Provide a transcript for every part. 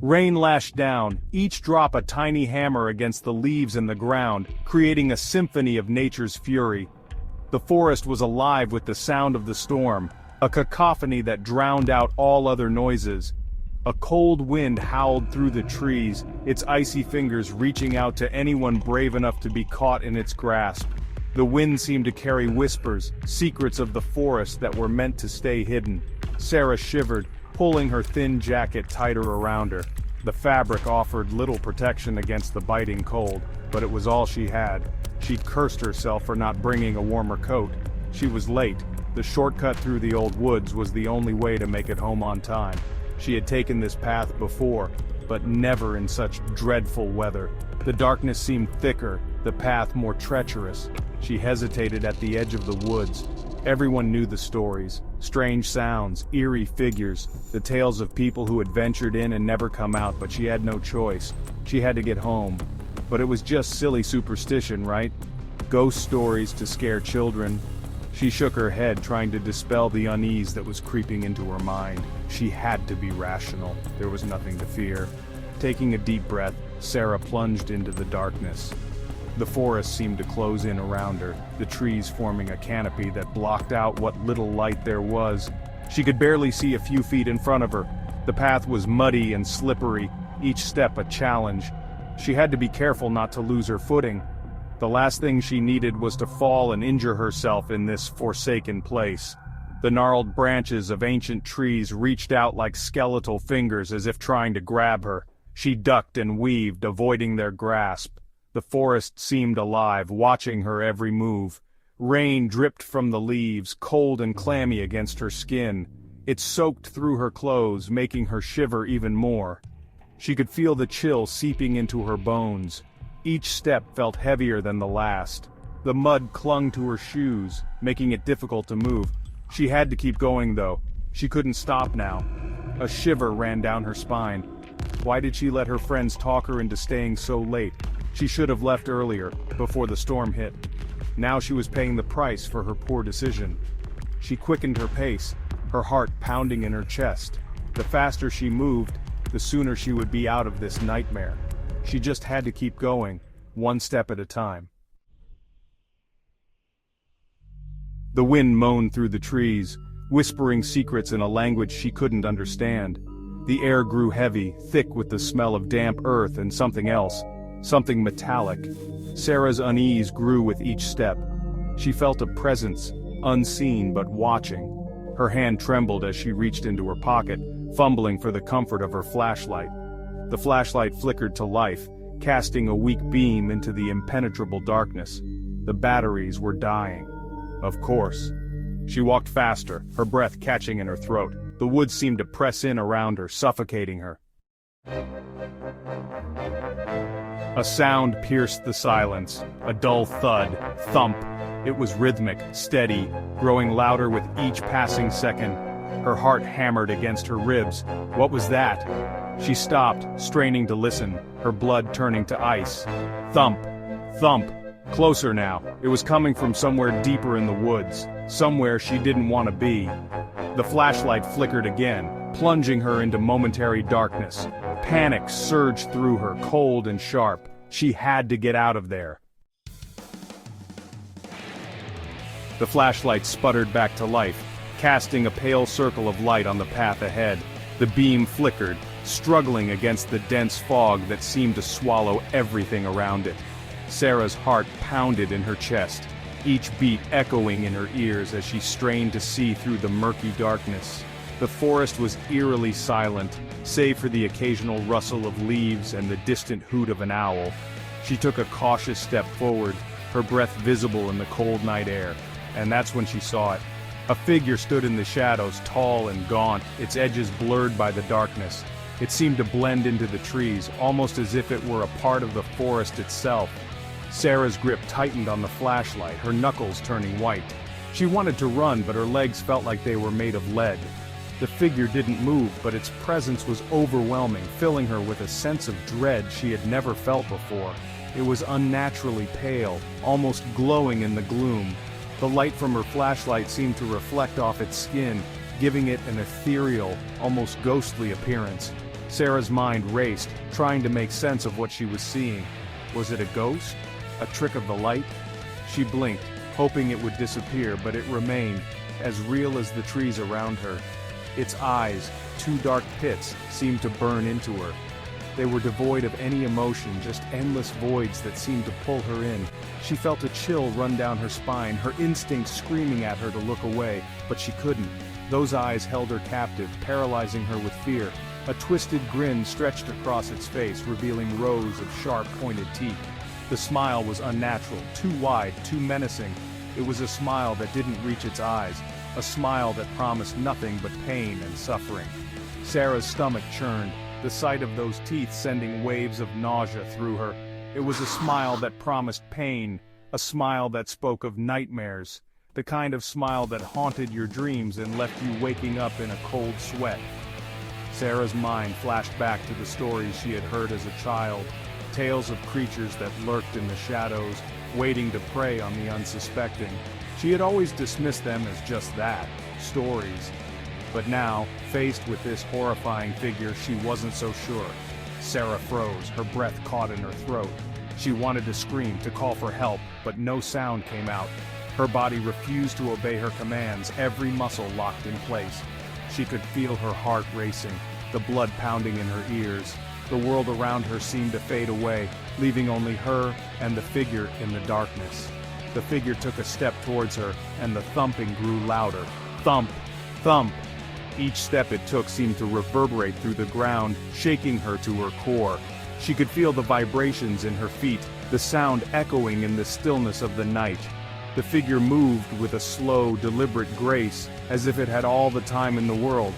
Rain lashed down, each drop a tiny hammer against the leaves and the ground, creating a symphony of nature's fury. The forest was alive with the sound of the storm, a cacophony that drowned out all other noises. A cold wind howled through the trees, its icy fingers reaching out to anyone brave enough to be caught in its grasp. The wind seemed to carry whispers, secrets of the forest that were meant to stay hidden. Sarah shivered, pulling her thin jacket tighter around her. The fabric offered little protection against the biting cold, but it was all she had. She cursed herself for not bringing a warmer coat. She was late. The shortcut through the old woods was the only way to make it home on time. She had taken this path before, but never in such dreadful weather. The darkness seemed thicker, the path more treacherous. She hesitated at the edge of the woods. Everyone knew the stories, strange sounds, eerie figures, the tales of people who had ventured in and never come out, but she had no choice. She had to get home. But it was just silly superstition, right? Ghost stories to scare children. She shook her head, trying to dispel the unease that was creeping into her mind. She had to be rational. There was nothing to fear. Taking a deep breath, Sarah plunged into the darkness. The forest seemed to close in around her, the trees forming a canopy that blocked out what little light there was. She could barely see a few feet in front of her. The path was muddy and slippery, each step a challenge. She had to be careful not to lose her footing. The last thing she needed was to fall and injure herself in this forsaken place. The gnarled branches of ancient trees reached out like skeletal fingers as if trying to grab her. She ducked and weaved, avoiding their grasp. The forest seemed alive, watching her every move. Rain dripped from the leaves, cold and clammy against her skin. It soaked through her clothes, making her shiver even more. She could feel the chill seeping into her bones. Each step felt heavier than the last. The mud clung to her shoes, making it difficult to move. She had to keep going though. She couldn't stop now. A shiver ran down her spine. Why did she let her friends talk her into staying so late? She should have left earlier, before the storm hit. Now she was paying the price for her poor decision. She quickened her pace, her heart pounding in her chest. The faster she moved, the sooner she would be out of this nightmare. She just had to keep going, one step at a time. The wind moaned through the trees, whispering secrets in a language she couldn't understand. The air grew heavy, thick with the smell of damp earth and something else. Something metallic. Sarah's unease grew with each step. She felt a presence, unseen but watching. Her hand trembled as she reached into her pocket, fumbling for the comfort of her flashlight. The flashlight flickered to life, casting a weak beam into the impenetrable darkness. The batteries were dying. Of course. She walked faster, her breath catching in her throat. The woods seemed to press in around her, suffocating her. A sound pierced the silence, a dull thud, thump. It was rhythmic, steady, growing louder with each passing second. Her heart hammered against her ribs. What was that? She stopped, straining to listen, her blood turning to ice. Thump, thump, closer now. It was coming from somewhere deeper in the woods, somewhere she didn't want to be. The flashlight flickered again, plunging her into momentary darkness. Panic surged through her, cold and sharp. She had to get out of there. The flashlight sputtered back to life, casting a pale circle of light on the path ahead. The beam flickered, struggling against the dense fog that seemed to swallow everything around it. Sarah's heart pounded in her chest, each beat echoing in her ears as she strained to see through the murky darkness. The forest was eerily silent, save for the occasional rustle of leaves and the distant hoot of an owl. She took a cautious step forward, her breath visible in the cold night air, and that's when she saw it. A figure stood in the shadows, tall and gaunt, its edges blurred by the darkness. It seemed to blend into the trees, almost as if it were a part of the forest itself. Sarah's grip tightened on the flashlight, her knuckles turning white. She wanted to run, but her legs felt like they were made of lead. The figure didn't move, but its presence was overwhelming, filling her with a sense of dread she had never felt before. It was unnaturally pale, almost glowing in the gloom. The light from her flashlight seemed to reflect off its skin, giving it an ethereal, almost ghostly appearance. Sarah's mind raced, trying to make sense of what she was seeing. Was it a ghost? A trick of the light? She blinked, hoping it would disappear, but it remained, as real as the trees around her. Its eyes, two dark pits, seemed to burn into her. They were devoid of any emotion, just endless voids that seemed to pull her in. She felt a chill run down her spine, her instinct screaming at her to look away, but she couldn't. Those eyes held her captive, paralyzing her with fear. A twisted grin stretched across its face, revealing rows of sharp, pointed teeth. The smile was unnatural, too wide, too menacing. It was a smile that didn't reach its eyes, a smile that promised nothing but pain and suffering. Sarah's stomach churned, the sight of those teeth sending waves of nausea through her. It was a smile that promised pain, a smile that spoke of nightmares, the kind of smile that haunted your dreams and left you waking up in a cold sweat. Sarah's mind flashed back to the stories she had heard as a child, tales of creatures that lurked in the shadows, waiting to prey on the unsuspecting. She had always dismissed them as just that, stories. But now, faced with this horrifying figure, she wasn't so sure. Sarah froze, her breath caught in her throat. She wanted to scream, to call for help, but no sound came out. Her body refused to obey her commands, every muscle locked in place. She could feel her heart racing, the blood pounding in her ears. The world around her seemed to fade away, leaving only her and the figure in the darkness. The figure took a step towards her, and the thumping grew louder. Thump! Thump! Each step it took seemed to reverberate through the ground, shaking her to her core. She could feel the vibrations in her feet, the sound echoing in the stillness of the night. The figure moved with a slow, deliberate grace, as if it had all the time in the world.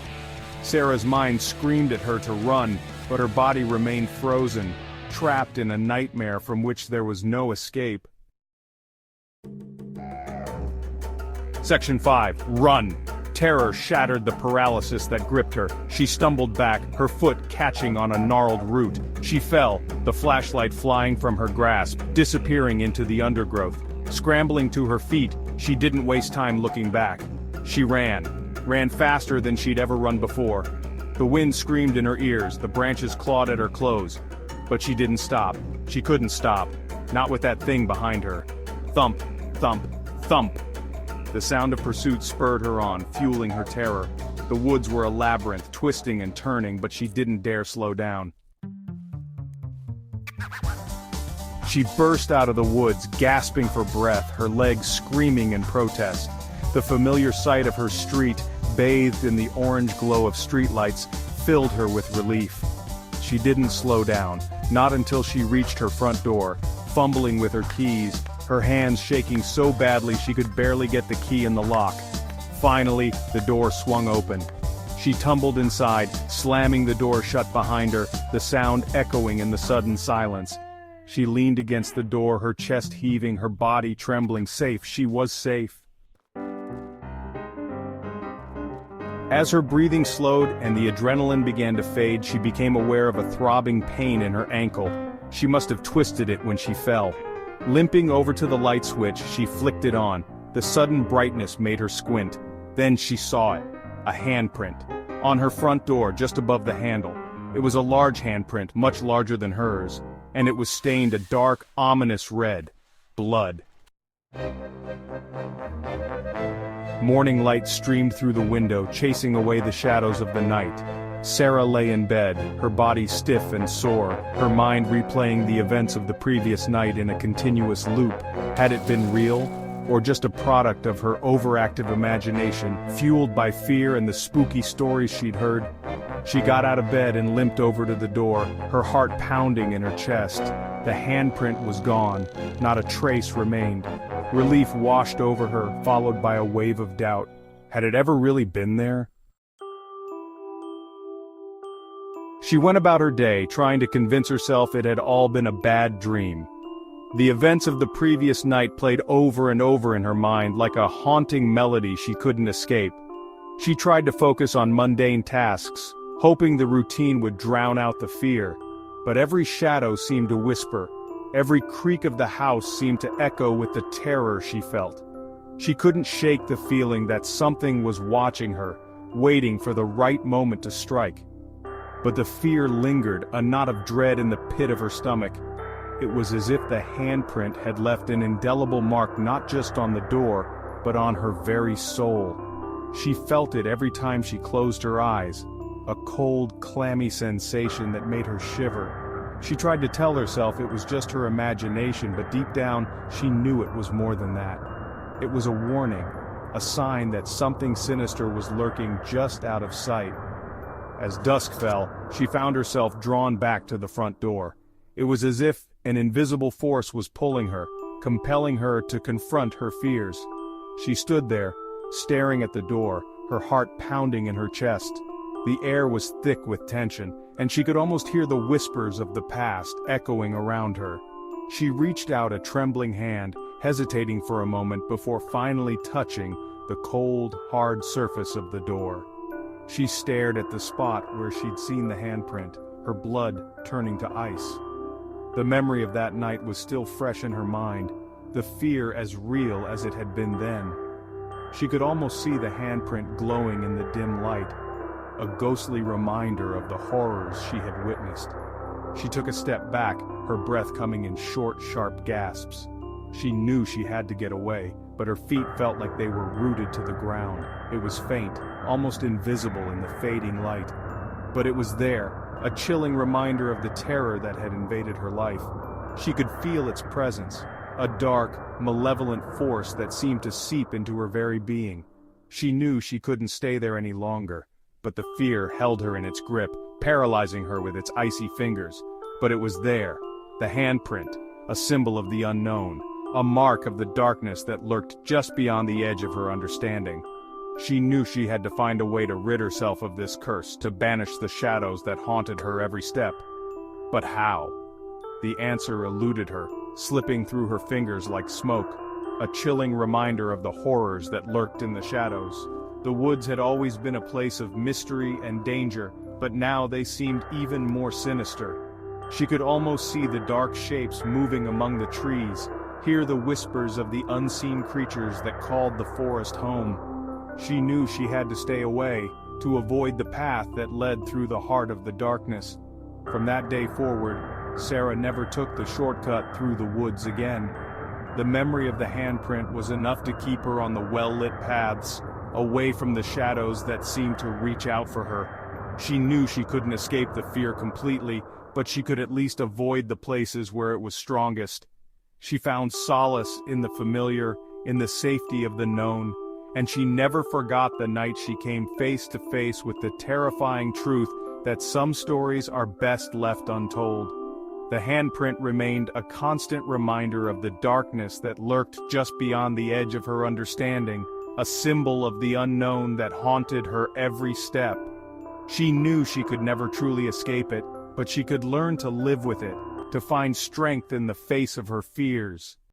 Sarah's mind screamed at her to run, but her body remained frozen, trapped in a nightmare from which there was no escape. Section 5. Run! Terror shattered the paralysis that gripped her. She stumbled back, her foot catching on a gnarled root. She fell, the flashlight flying from her grasp, disappearing into the undergrowth. Scrambling to her feet, she didn't waste time looking back. She ran faster than she'd ever run before. The wind screamed in her ears, the branches clawed at her clothes. But she didn't stop. She couldn't stop. Not with that thing behind her. Thump, thump, thump. The sound of pursuit spurred her on, fueling her terror. The woods were a labyrinth, twisting and turning, but she didn't dare slow down. She burst out of the woods, gasping for breath, her legs screaming in protest. The familiar sight of her street, bathed in the orange glow of streetlights, filled her with relief. She didn't slow down, not until she reached her front door, fumbling with her keys, her hands shaking so badly she could barely get the key in the lock. Finally, the door swung open. She tumbled inside, slamming the door shut behind her, the sound echoing in the sudden silence. She leaned against the door, her chest heaving, her body trembling. Safe, she was safe. As her breathing slowed and the adrenaline began to fade, she became aware of a throbbing pain in her ankle. She must have twisted it when she fell. Limping over to the light switch, she flicked it on. The sudden brightness made her squint. Then she saw it. A handprint. On her front door, just above the handle. It was a large handprint, much larger than hers. And it was stained a dark, ominous red. Blood. Morning light streamed through the window, chasing away the shadows of the night. Sarah lay in bed, her body stiff and sore, her mind replaying the events of the previous night in a continuous loop. Had it been real, or just a product of her overactive imagination, fueled by fear and the spooky stories she'd heard? She got out of bed and limped over to the door, her heart pounding in her chest. The handprint was gone, not a trace remained. Relief washed over her, followed by a wave of doubt. Had it ever really been there? She went about her day, trying to convince herself it had all been a bad dream. The events of the previous night played over and over in her mind like a haunting melody she couldn't escape. She tried to focus on mundane tasks, hoping the routine would drown out the fear. But every shadow seemed to whisper. Every creak of the house seemed to echo with the terror she felt. She couldn't shake the feeling that something was watching her, waiting for the right moment to strike. But the fear lingered, a knot of dread in the pit of her stomach. It was as if the handprint had left an indelible mark not just on the door, but on her very soul. She felt it every time she closed her eyes, a cold, clammy sensation that made her shiver. She tried to tell herself it was just her imagination, but deep down, she knew it was more than that. It was a warning, a sign that something sinister was lurking just out of sight. As dusk fell, she found herself drawn back to the front door. It was as if an invisible force was pulling her, compelling her to confront her fears. She stood there, staring at the door, her heart pounding in her chest. The air was thick with tension, and she could almost hear the whispers of the past echoing around her. She reached out a trembling hand, hesitating for a moment before finally touching the cold, hard surface of the door. She stared at the spot where she'd seen the handprint, her blood turning to ice. The memory of that night was still fresh in her mind, the fear as real as it had been then. She could almost see the handprint glowing in the dim light, a ghostly reminder of the horrors she had witnessed. She took a step back, her breath coming in short, sharp gasps. She knew she had to get away, but her feet felt like they were rooted to the ground. It was faint, almost invisible in the fading light. But it was there, a chilling reminder of the terror that had invaded her life. She could feel its presence, a dark, malevolent force that seemed to seep into her very being. She knew she couldn't stay there any longer, but the fear held her in its grip, paralyzing her with its icy fingers. But it was there, the handprint, a symbol of the unknown, a mark of the darkness that lurked just beyond the edge of her understanding. She knew she had to find a way to rid herself of this curse, to banish the shadows that haunted her every step. But how? The answer eluded her, slipping through her fingers like smoke, a chilling reminder of the horrors that lurked in the shadows. The woods had always been a place of mystery and danger, but now they seemed even more sinister. She could almost see the dark shapes moving among the trees, hear the whispers of the unseen creatures that called the forest home. She knew she had to stay away, to avoid the path that led through the heart of the darkness. From that day forward, Sarah never took the shortcut through the woods again. The memory of the handprint was enough to keep her on the well-lit paths, away from the shadows that seemed to reach out for her. She knew she couldn't escape the fear completely, but she could at least avoid the places where it was strongest. She found solace in the familiar, in the safety of the known, and she never forgot the night she came face to face with the terrifying truth that some stories are best left untold. The handprint remained a constant reminder of the darkness that lurked just beyond the edge of her understanding, a symbol of the unknown that haunted her every step. She knew she could never truly escape it, but she could learn to live with it, to find strength in the face of her fears.